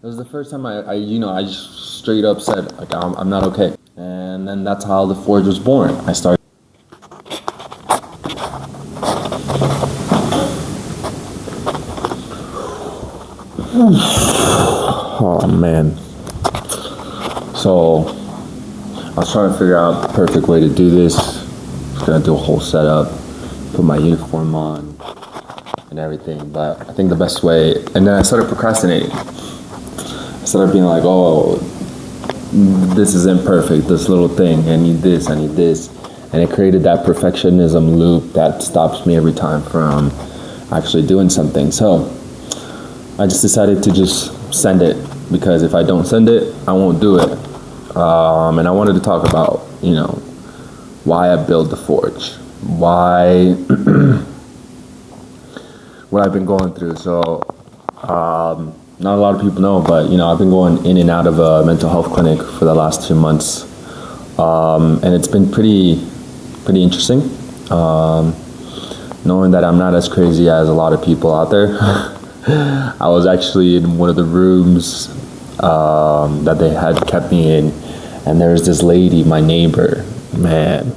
was the first time I just straight up said, like, I'm not okay. And then that's how the Forge was born. I started. Oh man. So I was trying to figure out the perfect way to do this. I was gonna do a whole setup, put my uniform on and everything, but I think the best way, and then I started procrastinating. I started being like, oh, this isn't perfect, this little thing, I need this, and it created that perfectionism loop that stops me every time from actually doing something. So I just decided to just send it, because if I don't send it, I won't do it. And I wanted to talk about, why I built the Forge, why, what I've been going through. So, not a lot of people know, but, I've been going in and out of a mental health clinic for the last 2 months. And it's been pretty interesting, knowing that I'm not as crazy as a lot of people out there. I was actually in one of the rooms that they had kept me in, and there was this lady, my neighbor. Man,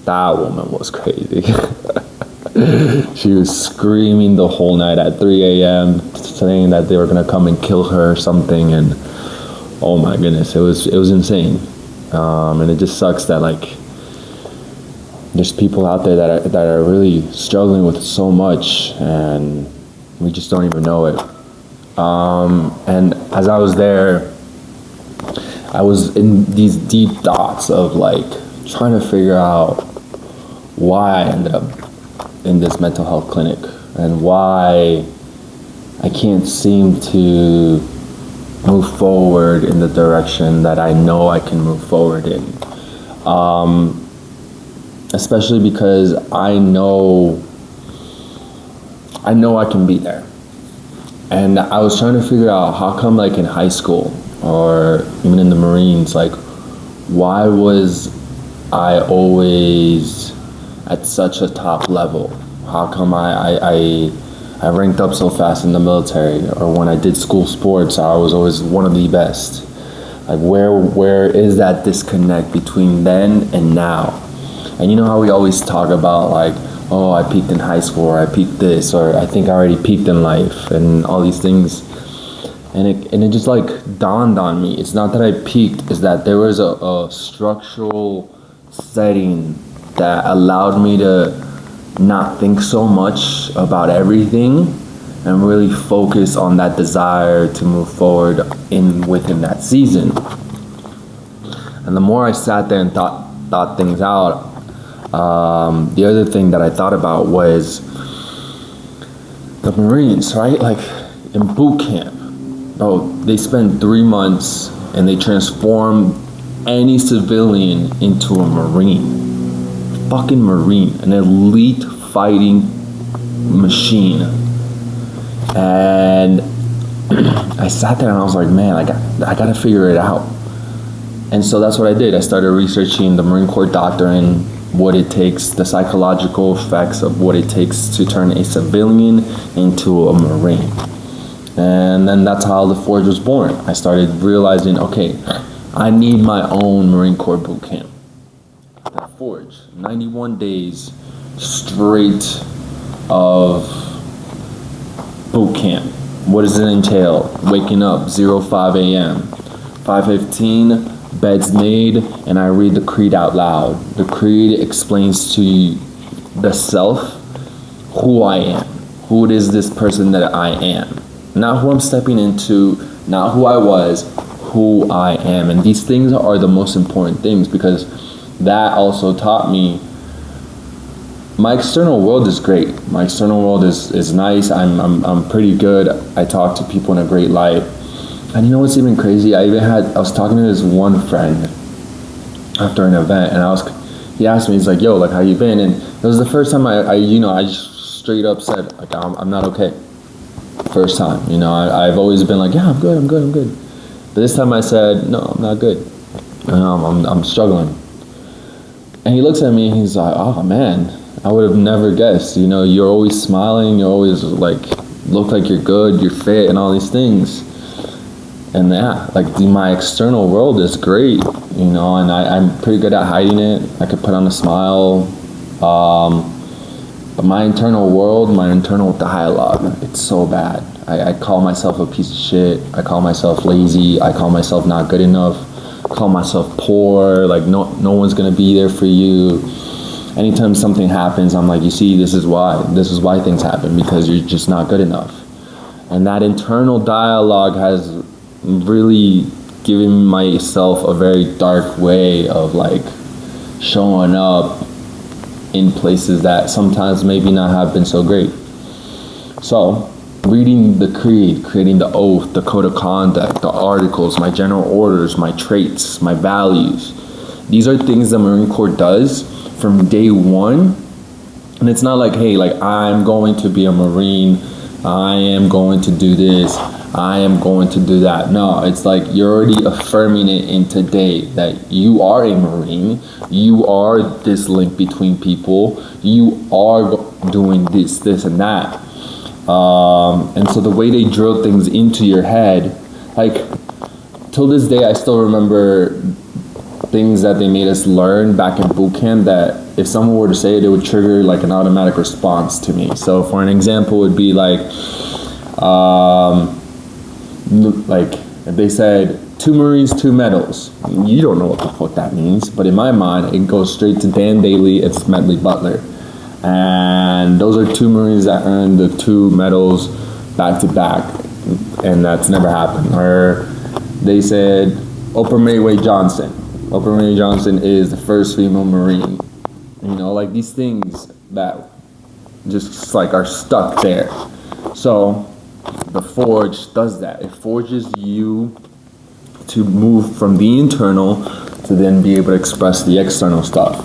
that woman was crazy. She was screaming the whole night at 3 a.m. saying that they were gonna come and kill her or something, and oh my goodness, it was insane. And it just sucks that there's people out there that are really struggling with so much, and we just don't even know it. And as I was there, I was in these deep thoughts of trying to figure out why I ended up in this mental health clinic and why I can't seem to move forward in the direction that I know I can move forward in. Especially because I know I can be there. And I was trying to figure out how come in high school or even in the Marines, why was I always at such a top level? How come I ranked up so fast in the military, or when I did school sports, I was always one of the best? Where is that disconnect between then and now? And you know how we always talk about oh, I peaked in high school, or I peaked this, or I think I already peaked in life, and all these things. And it just dawned on me. It's not that I peaked, it's that there was a structural setting that allowed me to not think so much about everything and really focus on that desire to move forward within that season. And the more I sat there and thought things out, the other thing that I thought about was the Marines, right? In boot camp, they spend 3 months and they transform any civilian into a Marine. Fucking Marine, an elite fighting machine. And I sat there and I was like, man, I gotta figure it out. And so that's what I did. I started researching the Marine Corps doctrine, what it takes, the psychological effects of what it takes to turn a civilian into a Marine. And then that's how the Forge was born. I started realizing, okay, I need my own Marine Corps boot camp. The Forge, 91 days straight of boot camp. What does it entail? Waking up 05 a.m. 5:15, bed's made, and I read the creed out loud. The creed explains to the self who I am, who it is this person that I am. Not who I'm stepping into, not who I was, who I am. And these things are the most important things, because that also taught me my external world is great. My external world is nice. I'm pretty good. I talk to people in a great light. And you know what's even crazy? I was talking to this one friend after an event, and he asked me, he's like, yo, how you been? And it was the first time I just straight up said, I'm not okay. First time, I've always been yeah, I'm good. But this time I said, no, I'm not good. I'm struggling. And he looks at me and he's like, oh man, I would have never guessed. You're always smiling, you always look like you're good, you're fit, and all these things. And yeah, like my external world is great, you know, and I'm pretty good at hiding it. I could put on a smile. But my internal world, my internal dialogue, it's so bad. I call myself a piece of shit. I call myself lazy. I call myself not good enough. I call myself poor. Like no one's gonna be there for you. Anytime something happens, I'm like, you see, this is why. This is why things happen, because you're just not good enough. And that internal dialogue has really given myself a very dark way of like showing up in places that sometimes maybe not have been so great. So, reading the creed, creating the oath, the code of conduct, the articles, my general orders, my traits, my values. These are things the Marine Corps does from day one. And it's not like, hey, like I'm going to be a Marine, I am going to do this, I am going to do that. No, it's like you're already affirming it in today that you are a Marine, you are this link between people, you are doing this, and that. And so the way they drill things into your head, like till this day I still remember things that they made us learn back in boot camp that if someone were to say it, it would trigger like an automatic response to me. So for an example, it would be like if they said 2 Marines, 2 medals. You don't know what the fuck that means, but in my mind, it goes straight to Dan Daly and Smedley Butler. And those are 2 Marines that earned the 2 medals back to back, and that's never happened. Or they said Oprah Mayweather Johnson. Oprah Mayweather Johnson is the first female Marine. You know, like these things that just like are stuck there. So the Forge does that. It forges you to move from the internal to then be able to express the external stuff.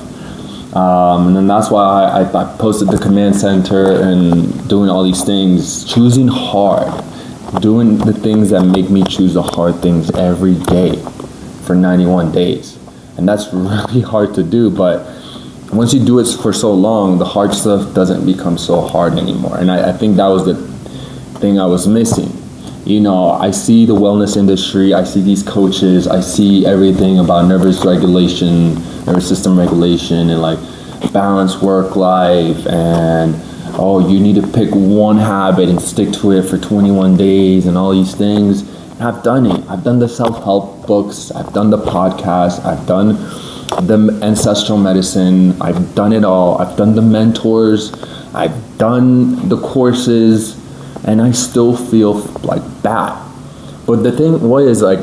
And then that's why I posted the command center and doing all these things, choosing hard, doing the things that make me choose the hard things every day for 91 days. And that's really hard to do, but once you do it for so long, the hard stuff doesn't become so hard anymore. And I think that was the thing I was missing. You know, I see the wellness industry, I see these coaches, I see everything about nervous system regulation, and like balanced work life, and oh, you need to pick one habit and stick to it for 21 days and all these things. And I've done it. I've done the self-help books, I've done the podcast, I've done the ancestral medicine, I've done it all. I've done the mentors, I've done the courses, and I still feel like bad. But the thing was, like,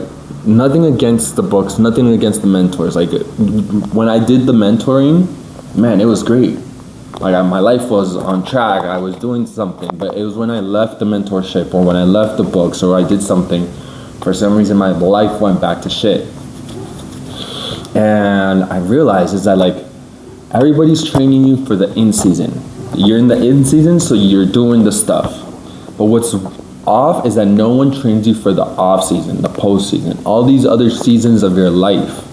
nothing against the books, nothing against the mentors. Like, when I did the mentoring, man, it was great. Like, my life was on track, I was doing something. But it was when I left the mentorship, or when I left the books, or I did something, for some reason my life went back to shit. And I realized is that, like, everybody's training you for the in-season. You're in the in-season, so you're doing the stuff. But what's off is that no one trains you for the off-season, the post-season. All these other seasons of your life,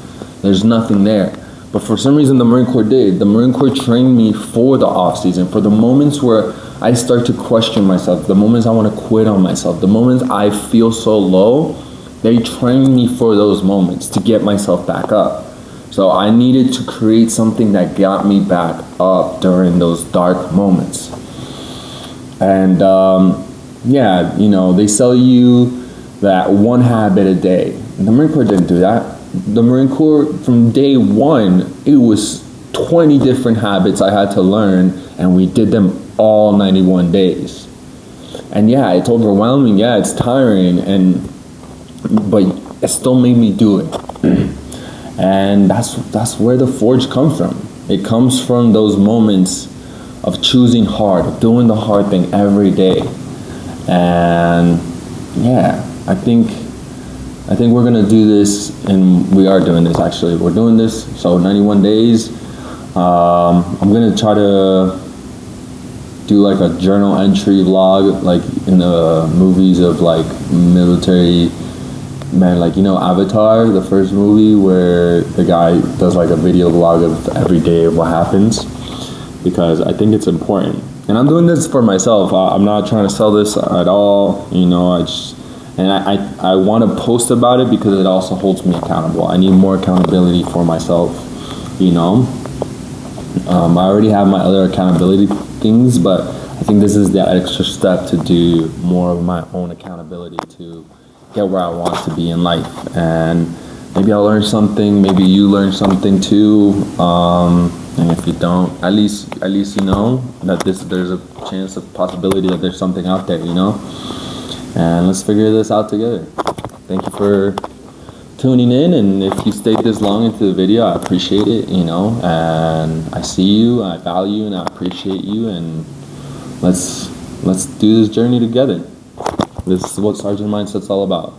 there's nothing there. But for some reason, the Marine Corps did. The Marine Corps trained me for the off-season, for the moments where I start to question myself, the moments I want to quit on myself, the moments I feel so low. They trained me for those moments to get myself back up. So I needed to create something that got me back up during those dark moments. And yeah, you know, they sell you that one habit a day. The Marine Corps didn't do that. The Marine Corps, from day one, it was 20 different habits I had to learn, and we did them all 91 days. And yeah, it's overwhelming, yeah, it's tiring, but it still made me do it. And that's where the Forge comes from. It comes from those moments of choosing hard, of doing the hard thing every day. And yeah, I think we're gonna do this, and we are doing this actually. We're doing this, so 91 days. I'm gonna try to do like a journal entry vlog, like in the movies of like military man, like, you know, Avatar, the first movie where the guy does like a video vlog of every day of what happens, because I think it's important. And I'm doing this for myself. I'm not trying to sell this at all. You know, And I want to post about it because it also holds me accountable. I need more accountability for myself, you know. I already have my other accountability things, but I think this is the extra step to do more of my own accountability to get where I want to be in life. And maybe I'll learn something, maybe you learn something too. And if you don't, at least you know that there's a chance, a possibility that there's something out there, you know. And let's figure this out together. Thank you for tuning in, and if you stayed this long into the video, I appreciate it, you know. And I see you, I value you, and I appreciate you. And let's do this journey together. This is what Sergeant Mindset's all about.